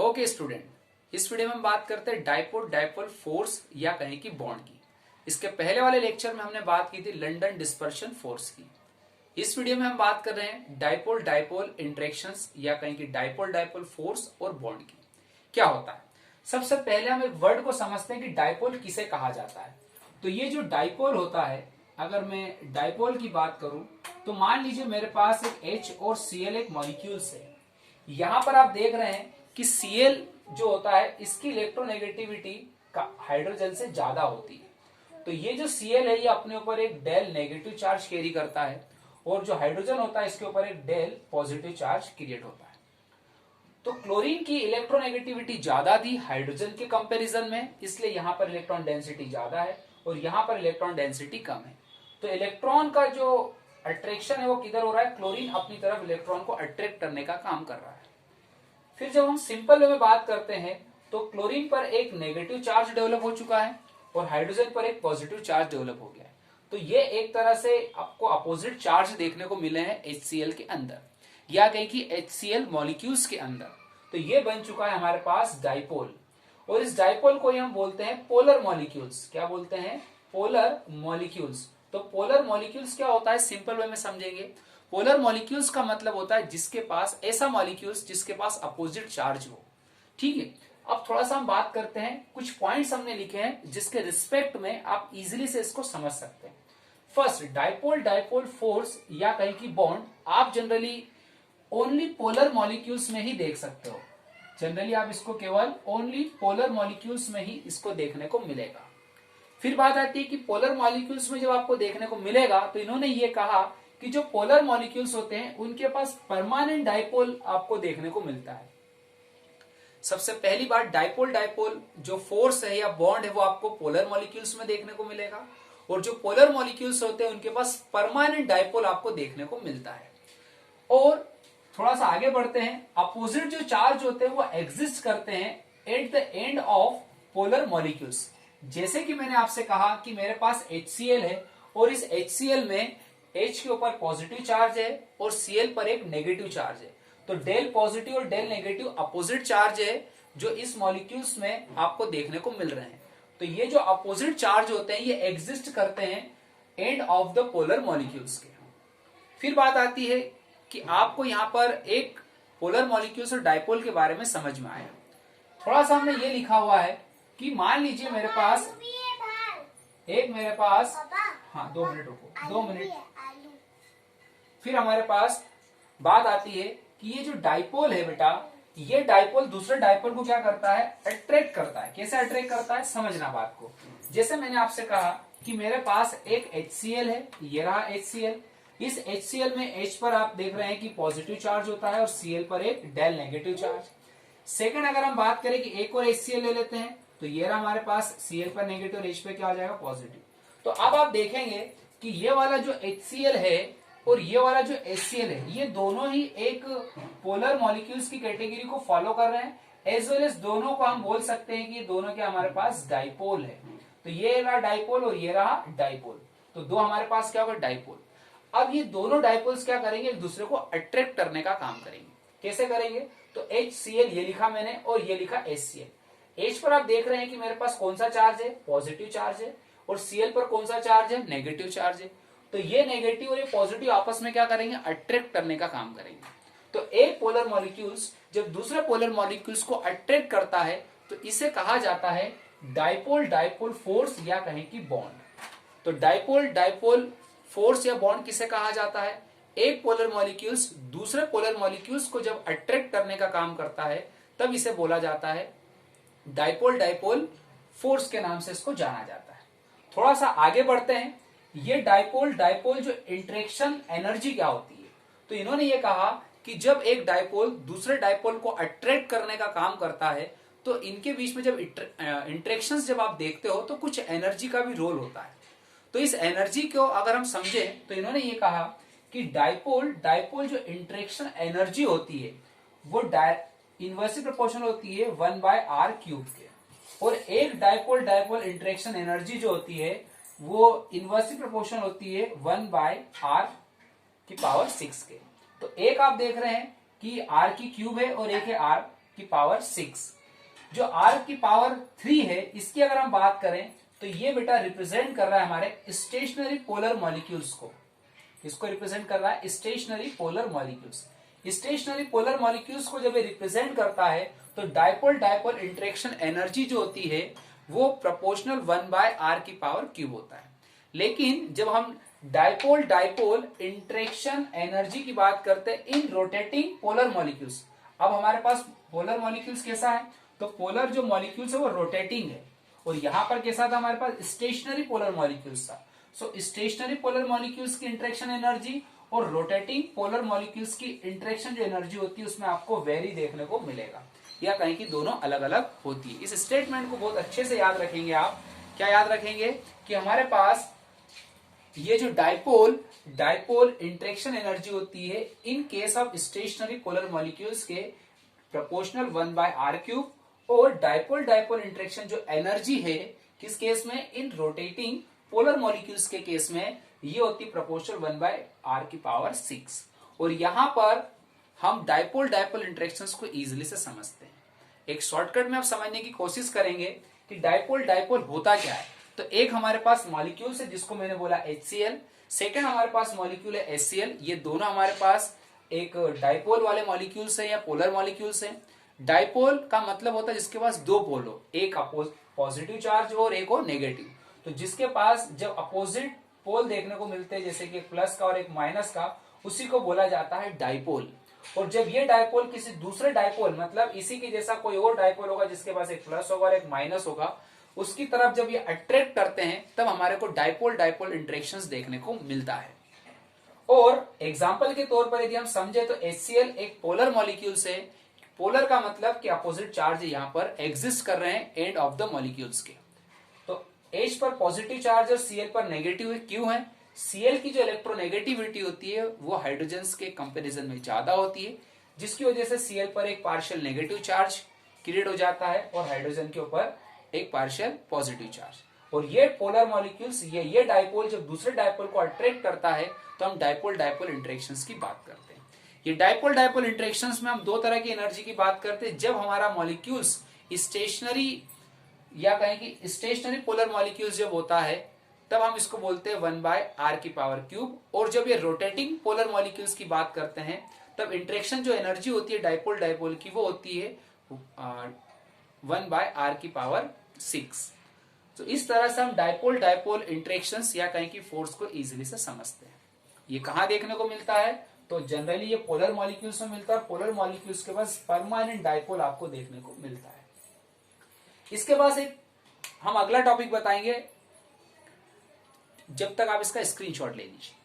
Okay student, इस video में हम बात करते हैं डाइपोल डाइपोल फोर्स या कहें कि बॉन्ड की। इसके पहले वाले लेक्चर में हमने बात की थी लंदन डिस्पर्शन फोर्स की। इस वीडियो में हम बात कर रहे हैं डाइपोल डाइपोल इंटरेक्शंस या कहें कि डाइपोल डाइपोल फोर्स और बॉन्ड की। क्या होता है, सबसे पहले हम एक वर्ड को समझते हैं कि डाइपोल किसे कहा जाता है। तो ये जो डाइपोल होता है, अगर मैं डाइपोल की बात करूं तो मान लीजिए मेरे पास एक H और Cl एक मॉलिक्यूल्स है। यहां पर आप देख रहे हैं कि Cl जो होता है इसकी इलेक्ट्रोनेगेटिविटी का हाइड्रोजन से ज्यादा होती है। तो ये जो Cl है ये अपने ऊपर एक डेल नेगेटिव चार्ज कैरी करता है और जो हाइड्रोजन होता है इसके ऊपर एक डेल पॉजिटिव चार्ज क्रिएट होता है। तो क्लोरीन की इलेक्ट्रोनेगेटिविटी ज्यादा थी हाइड्रोजन के कंपैरिजन में, इसलिए यहां पर इलेक्ट्रॉन डेंसिटी ज्यादा है और यहां पर इलेक्ट्रॉन डेंसिटी कम है। तो इलेक्ट्रॉन का जो अट्रैक्शन है वो किधर हो रहा है, क्लोरीन अपनी तरफ इलेक्ट्रॉन को अट्रैक्ट करने का काम कर रहा है। फिर जब हम सिंपल वे में बात करते हैं तो क्लोरीन पर एक नेगेटिव चार्ज डेवलप हो चुका है और हाइड्रोजन पर एक पॉजिटिव चार्ज डेवलप हो गया है। तो ये एक तरह से आपको अपोजिट चार्ज देखने को मिले हैं HCl के अंदर या कहीं कि HCl मॉलिक्यूल्स के अंदर। तो ये बन चुका है हमारे पास डाइपोल और इस डाइपोल को ही हम बोलते हैं पोलर मॉलिक्यूल्स। क्या बोलते हैं? Polar molecules. तो पोलर मॉलिक्यूल्स क्या होता है, सिंपल वे में समझेंगे। पोलर मॉलिक्यूल्स का मतलब होता है जिसके पास ऐसा मॉलिक्यूल्स जिसके पास अपोजिट चार्ज हो। ठीक है, अब थोड़ा सा हम बात करते हैं, कुछ पॉइंट्स हमने लिखे हैं जिसके रिस्पेक्ट में आप इजीली से इसको समझ सकते हैं। फर्स्ट, डाइपोल डाइपोल फोर्स या कहीं की बॉन्ड आप जनरली ओनली पोलर मॉलिक्यूल्स में ही देख सकते हो। जनरली आप इसको केवल ओनली पोलर मॉलिक्यूल्स में ही इसको देखने को मिलेगा। फिर बात आती है कि पोलर मॉलिक्यूल्स में जब आपको देखने को मिलेगा तो इन्होंने ये कहा कि जो पोलर मॉलिक्यूल्स होते हैं उनके पास परमानेंट डाइपोल आपको देखने को मिलता है। सबसे पहली बात, डाइपोल डाइपोल जो फोर्स है या बॉन्ड है वो आपको पोलर मॉलिक्यूल्स में देखने को मिलेगा और जो पोलर मॉलिक्यूल्स होते हैं उनके पास परमानेंट डाइपोल आपको देखने को मिलता है। और थोड़ा सा आगे बढ़ते हैं, अपोजिट जो चार्ज होते हैं वो एग्जिस्ट करते हैं at the end of polar molecules. जैसे कि मैंने आपसे कहा कि मेरे पास HCl है और इस HCl में H के ऊपर पॉजिटिव चार्ज है और Cl पर एक नेगेटिव चार्ज है। तो डेल पॉजिटिव और डेल नेगेटिव अपोजिट चार्ज है जो इस मॉलिक्यूल्स में आपको देखने को मिल रहे हैं। तो ये जो अपोजिट चार्ज होते हैं ये एग्जिस्ट करते हैं end of the polar molecules के। फिर बात आती है कि आपको यहां पर एक पोलर मॉलिक्यूल्स और डाइपोल के बारे में समझ में आया। थोड़ा सा हमने ये लिखा हुआ है कि मान लीजिए मेरे पास हाँ 2 मिनट रुको, 2 मिनट। फिर हमारे पास बात आती है कि ये जो डाइपोल है बेटा, ये डाइपोल दूसरे डाइपोल को क्या करता है, अट्रैक्ट करता है। कैसे अट्रैक्ट करता है, समझना बात को। जैसे मैंने आपसे कहा कि मेरे पास एक HCl है, ये रहा HCl। इस HCl में H पर आप देख रहे हैं कि पॉजिटिव चार्ज होता है और Cl पर एक डेल नेगेटिव चार्ज। सेकंड, अगर हम बात करें कि एक और HCl ले लेते हैं तो ये रहा हमारे पास Cl पर नेगेटिव और H पे क्या आ जाएगा, पॉजिटिव। तो अब आप देखेंगे कि ये वाला जो HCl है और ये वाला जो HCl है ये दोनों ही एक पोलर मॉलिक्यूल्स की कैटेगरी को फॉलो कर रहे हैं। एज वेल एज दोनों को हम बोल सकते हैं कि ये दोनों के हमारे पास डाइपोल है। तो ये रहा डाइपोल और ये रहा डाइपोल। तो दो हमारे पास क्या होगा, डाइपोल। अब ये दोनों डाइपोल्स क्या करेंगे, एक दूसरे को अट्रैक्ट करने का काम करेंगे। कैसे करेंगे, तो HCl ये लिखा मैंने और ये लिखा HCl। H पर आप देख रहे हैं कि मेरे पास कौन सा चार्ज है, पॉजिटिव चार्ज है और Cl पर कौन सा चार्ज है, नेगेटिव चार्ज है। तो ये नेगेटिव और ये पॉजिटिव आपस में क्या करेंगे, अट्रैक्ट करने का काम करेंगे। तो एक पोलर मॉलिक्यूल्स जब दूसरे पोलर मॉलिक्यूल्स को अट्रैक्ट करता है तो इसे कहा जाता है डाइपोल डाइपोल फोर्स या कहें कि बॉन्ड। तो डाइपोल डाइपोल फोर्स या बॉन्ड किसे कहा जाता है, एक पोलर मॉलिक्यूल्स दूसरे पोलर मॉलिक्यूल्स को जब अट्रैक्ट करने का काम करता है तब इसे बोला जाता है डाइपोल डाइपोल फोर्स के नाम से इसको जाना जाता है। थोड़ा सा आगे बढ़ते हैं, ये डाइपोल डाइपोल जो इंटरेक्शन एनर्जी क्या होती है। तो इन्होंने ये कहा कि जब एक डाइपोल दूसरे डाइपोल को अट्रैक्ट करने का काम करता है तो इनके बीच में जब इंटरेक्शंस जब आप देखते हो तो कुछ एनर्जी का भी रोल होता है। तो इस एनर्जी को अगर हम समझें तो इन्होंने ये कहा कि डाइपोल डाइपोल जो इंटरेक्शन एनर्जी होती है वो इनवर्सली प्रोपोर्शनल होती है 1/r क्यूब के, और एक डाइपोल डाइपोल इंटरेक्शन एनर्जी जो होती है वो इनवर्सली प्रोपोर्शनल होती है 1/r की पावर 6 के। तो एक आप देख रहे हैं कि r की क्यूब है और एक है r की पावर 6। जो r की पावर 3 है, इसकी अगर हम बात करें तो ये बेटा रिप्रेजेंट कर रहा है हमारे स्टेशनरी पोलर मॉलिक्यूल्स को। इसको रिप्रेजेंट कर रहा है stationary polar molecules. Stationary polar molecules को जब ये रिप्रेजेंट करता है तो डायपोल डायपोल इंटरेक्शन एनर्जी जो होती है वो प्रोपोर्शनल 1/r की पावर क्यूब होता है। लेकिन जब हम डायपोल डायपोल इंटरेक्शन एनर्जी की बात करते हैं इन रोटेटिंग पोलर मॉलिक्यूल्स, अब हमारे पास पोलर मॉलिक्यूल्स कैसा है, तो पोलर जो मॉलिक्यूल्स है वो रोटेटिंग है, और यहां पर कैसा था हमारे पास स्टेशनरी पोलर मॉलिक्यूल्स था। सो स्टेशनरी पोलर मॉलिक्यूल्स की इंटरेक्शन एनर्जी और रोटेटिंग पोलर मॉलिक्यूल्स की इंटरेक्शन जो एनर्जी होती है उसमें आपको वेरी देखने को मिलेगा, या कहीं की दोनों अलग अलग होती है। इस स्टेटमेंट को बहुत अच्छे से याद रखेंगे आप। क्या याद रखेंगे कि हमारे पास ये जो डायपोल डायपोल इंटरेक्शन एनर्जी होती है in case of stationary polar molecules के प्रोपोर्शनल 1/r क्यूब, और डायपोल डायपोल इंटरेक्शन जो एनर्जी है किस केस में, इन रोटेटिंग पोलर मॉलिक्यूल्स के केस में ये होती है प्रोपोर्शनल 1/r की पावर 6। और यहां पर हम डायपोल डायपोल इंटरेक्शंस को इजीली से समझते हैं। एक शॉर्टकट में आप समझने की कोशिश करेंगे कि डायपोल डायपोल होता क्या है। तो एक हमारे पास मॉलिक्यूल है जिसको मैंने बोला HCl, सेकंड हमारे पास मॉलिक्यूल है HCl। ये दोनों हमारे पास एक डायपोल वाले मॉलिक्यूल्स हैं या पोलर मॉलिक्यूल्स हैं। डायपोल का मतलब होता है जिसके पास दो पोल हो, एक पॉजिटिव चार्ज हो और एक हो नेगेटिव। तो जिसके पास जब अपोजिट पोल देखने को मिलते हैं, जैसे कि एक प्लस का और एक माइनस का, उसी को बोला जाता है डायपोल। और जब ये डायपोल किसी दूसरे डायपोल, मतलब इसी के जैसा कोई और डायपोल होगा जिसके पास एक प्लस होगा और एक माइनस होगा, उसकी तरफ जब ये अट्रैक्ट करते हैं तब हमारे को डायपोल डायपोल इंटरेक्शंस देखने को मिलता है। और एग्जाम्पल के तौर पर यदि हम समझे तो HCl एक पोलर मॉलिक्यूल से, पोलर का मतलब कि अपोजिट चार्ज यहां पर एग्जिस्ट कर रहे हैं एंड ऑफ द मॉलिक्यूल्स के। तो H पर पॉजिटिव चार्ज और Cl पर नेगेटिव है, क्यों है? Cl की जो इलेक्ट्रोनेगेटिविटी होती है वो हाइड्रोजन के कंपैरिजन में ज्यादा होती है, जिसकी वजह से Cl पर एक पार्शियल नेगेटिव चार्ज क्रिएट हो जाता है और हाइड्रोजन के ऊपर एक पार्शियल पॉजिटिव चार्ज। और ये पोलर मॉलिक्यूल्स, ये डायपोल जब दूसरे डायपोल को अट्रैक्ट करता है तो हम डायपोल डायपोल इंटरेक्शंस की बात करते हैं। ये डायपोल डायपोल इंटरेक्शंस में हम दो तरह की एनर्जी की बात करते हैं। जब हमारा मॉलिक्यूल्स स्टेशनरी या कहें कि स्टेशनरी पोलर मॉलिक्यूल्स जब होता है तब हम इसको बोलते हैं 1/r की पावर क्यूब, और जब ये रोटेटिंग पोलर मॉलिक्यूल्स की बात करते हैं तब इंटरेक्शन जो एनर्जी होती है डायपोल डायपोल की वो होती है 1/r की पावर 6। तो इस तरह से हम डायपोल डायपोल इंटरेक्शंस या कहें कि फोर्स को इजीली से समझते हैं। ये कहां देखने को मिलता है, तो जनरली ये पोलर मॉलिक्यूल्स में मिलता है। पोलर मॉलिक्यूल्स के पास परमानेंट डायपोल आपको देखने को मिलता है। इसके बाद एक हम अगला टॉपिक बताएंगे, जब तक आप इसका स्क्रीनशॉट ले लीजिए।